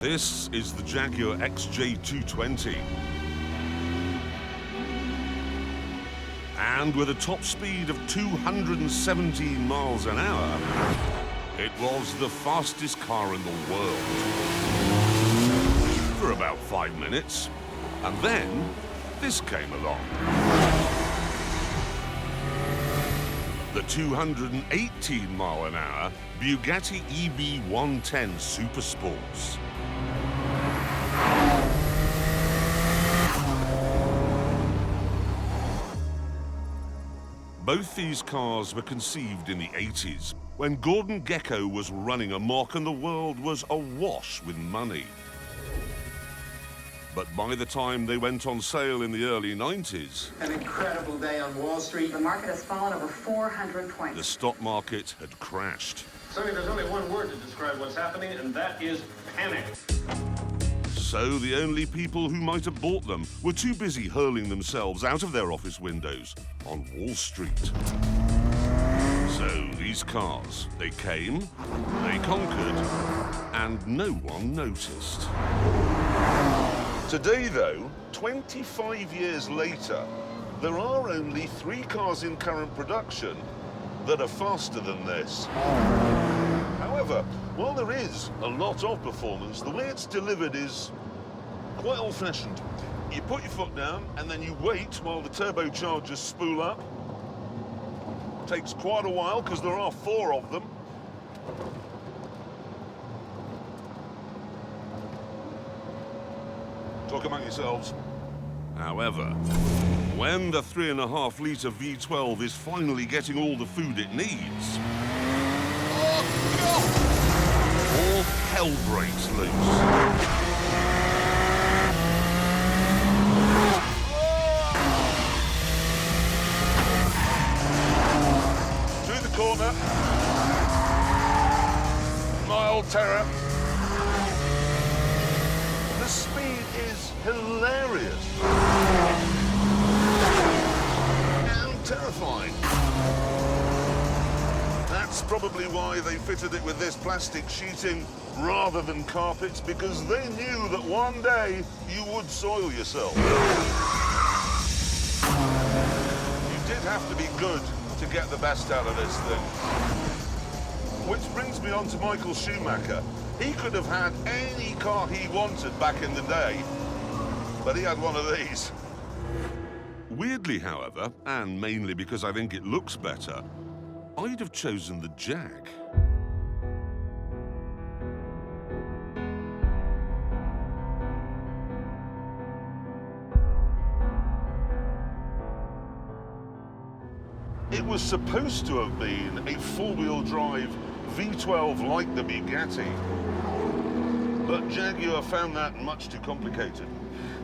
This is the Jaguar XJ-220. And with a top speed of 217 miles an hour, it was the fastest car in the world. For about 5 minutes. And then, this came along. The 218 mile an hour Bugatti EB110 Supersports. Both these cars were conceived in the 80s, when Gordon Gekko was running amok and the world was awash with money. But by the time they went on sale in the early 90s... An incredible day on Wall Street. The market has fallen over 400 points. The stock market had crashed. Sonny, there's only one word to describe what's happening, and that is panic. So the only people who might have bought them were too busy hurling themselves out of their office windows on Wall Street. So these cars, they came, they conquered, and no one noticed. Today, though, 25 years later, there are only 3 cars in current production that are faster than this. However, while there is a lot of performance, the way it's delivered is quite old-fashioned. You put your foot down and then you wait while the turbochargers spool up. Takes quite a while because there are 4 of them. Talk among yourselves. However, when the 3.5-litre V12 is finally getting all the food it needs, all hell breaks loose. Through the corner, mild terror. The speed is hilarious and terrifying. That's probably why they fitted it with this plastic sheeting rather than carpets, because they knew that one day you would soil yourself. You did have to be good to get the best out of this thing. Which brings me on to Michael Schumacher. He could have had any car he wanted back in the day, but he had one of these. Weirdly, however, and mainly because I think it looks better, I'd have chosen the Jag. It was supposed to have been a 4-wheel drive V12 like the Bugatti, but Jaguar found that much too complicated.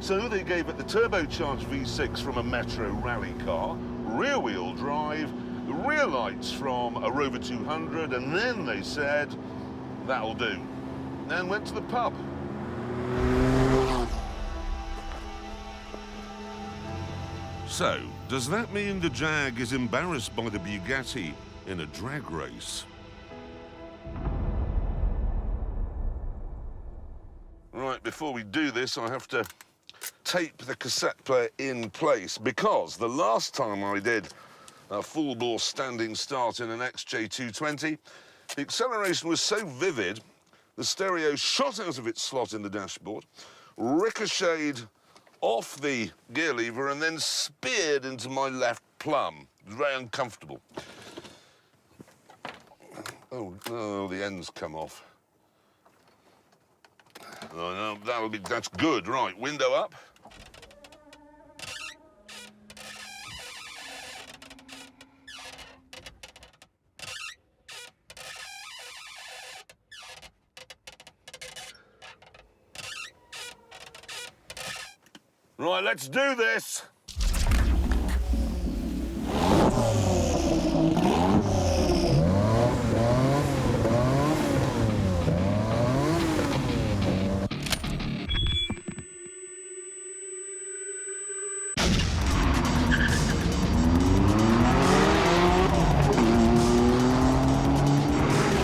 So they gave it the turbocharged V6 from a Metro rally car, rear-wheel drive, rear lights from a Rover 200, and then they said, that'll do, and went to the pub. So, does that mean the Jag is embarrassed by the Bugatti in a drag race? Right, before we do this, I have to tape the cassette player in place, because the last time I did a full-bore standing start in an XJ-220, the acceleration was so vivid, the stereo shot out of its slot in the dashboard, ricocheted off the gear lever, and then speared into my left plum. It was very uncomfortable. Oh, no, the end's come off. Oh, no, that's good. Right, window up. Right, let's do this.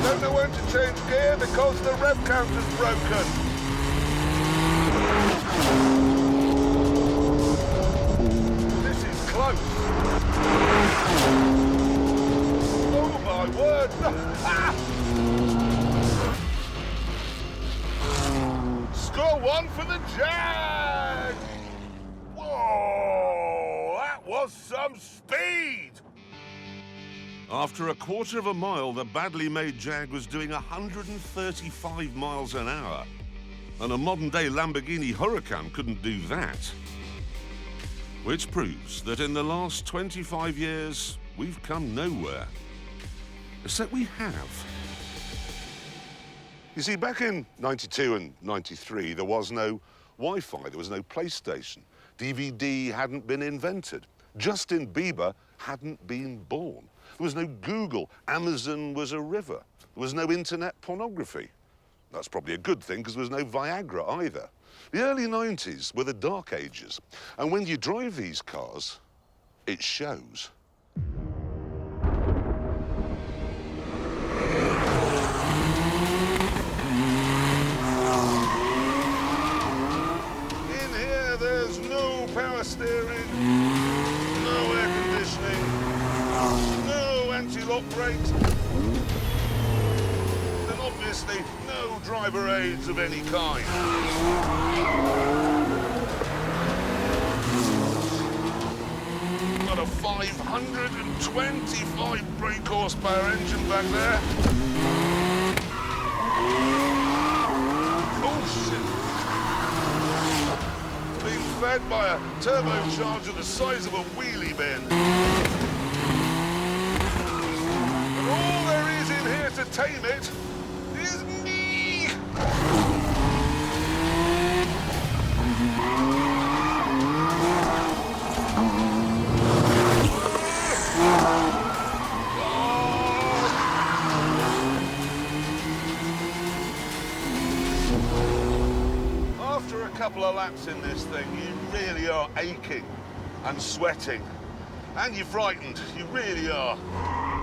Don't know when to change gear because the rev counter's broken. one for the Jag! Whoa, that was some speed! After a quarter of a mile, the badly made Jag was doing 135 miles an hour. And a modern-day Lamborghini Huracan couldn't do that. Which proves that in the last 25 years, we've come nowhere. Except we have. You see, back in 92 and 93, there was no Wi-Fi, there was no PlayStation. DVD hadn't been invented. Justin Bieber hadn't been born. There was no Google. Amazon was a river. There was no internet pornography. That's probably a good thing, because there was no Viagra either. The early 90s were the dark ages. And when you drive these cars, it shows. In here, there's no power steering, no air conditioning, no anti-lock brakes, and obviously no driver aids of any kind. Got a 525 brake horsepower engine back there. Oh, shit. Being fed by a turbocharger the size of a wheelie bin. And all there is in here to tame it is me! After a couple of laps in this thing, you really are aching and sweating. And you're frightened, you really are.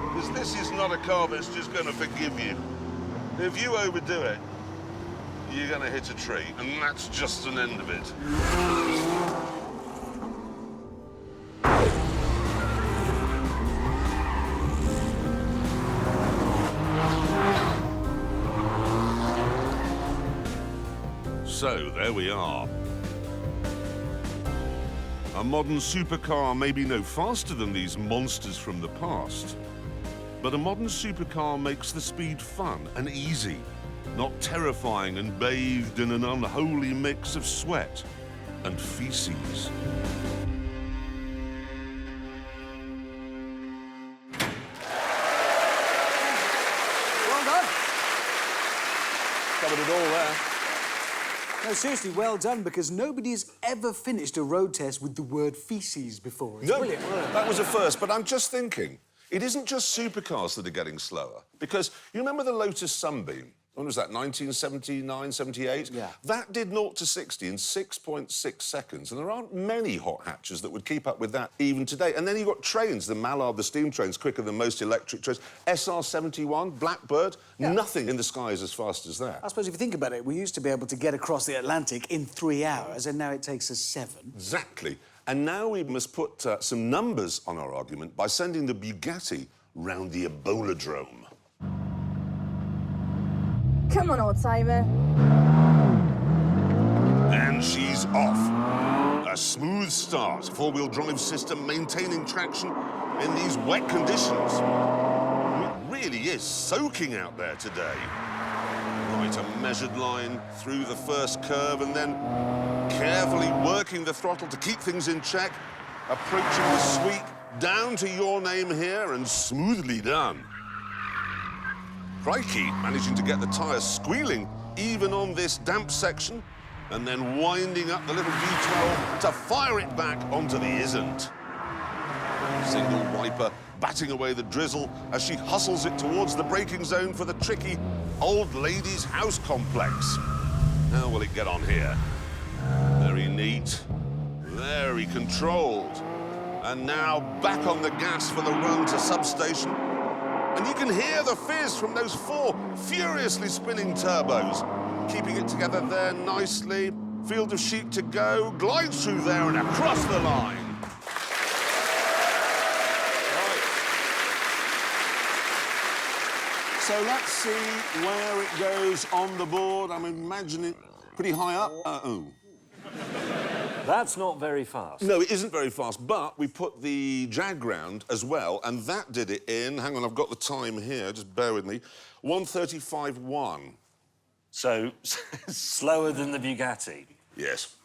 Because this is not a car that's just going to forgive you. If you overdo it, you're going to hit a tree, and that's just an end of it. So, there we are. A modern supercar may be no faster than these monsters from the past, but a modern supercar makes the speed fun and easy, not terrifying and bathed in an unholy mix of sweat and feces. Well done. Covered it all there. No, seriously, well done, because nobody's ever finished a road test with the word feces before. It's brilliant. That was a first, but I'm just thinking, it isn't just supercars that are getting slower. Because you remember the Lotus Sunbeam? When was that, 1979, 78? Yeah. That did 0 to 60 in 6.6 seconds, and there aren't many hot hatches that would keep up with that even today. And then you've got trains, the Mallard, the steam trains, quicker than most electric trains. SR-71, Blackbird, nothing in the sky is as fast as that. I suppose if you think about it, we used to be able to get across the Atlantic in 3 hours, and now it takes us 7. Exactly. And now we must put some numbers on our argument by sending the Bugatti round the Ebola-drome. Come on, old timer. And she's off. A smooth start, four-wheel drive system maintaining traction in these wet conditions. It really is soaking out there today. Right, a measured line through the first curve and then carefully working the throttle to keep things in check, approaching the sweep down to your name here and smoothly done. Crikey, managing to get the tyres squealing even on this damp section, and then winding up the little V12 to fire it back onto the isn't. Single wiper batting away the drizzle as she hustles it towards the braking zone for the tricky old lady's house complex. How will it get on here? Very neat, very controlled. And now back on the gas for the run to substation. And you can hear the fizz from those 4 furiously spinning turbos. Keeping it together there nicely. Field of sheep to go. Glides through there and across the line. Right. So let's see where it goes on the board. I'm imagining Pretty high up? That's not very fast. No, it isn't very fast, but we put the Jag round as well, and that did it in, hang on, I've got the time here, just bear with me, 1:35.1. So, slower than the Bugatti. Yes.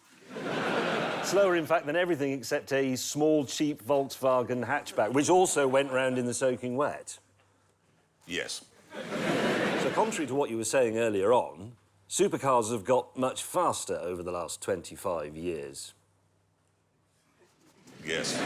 Slower, in fact, than everything except a small, cheap Volkswagen hatchback, which also went round in the soaking wet. Yes. So, contrary to what you were saying earlier on, supercars have got much faster over the last 25 years. Yes.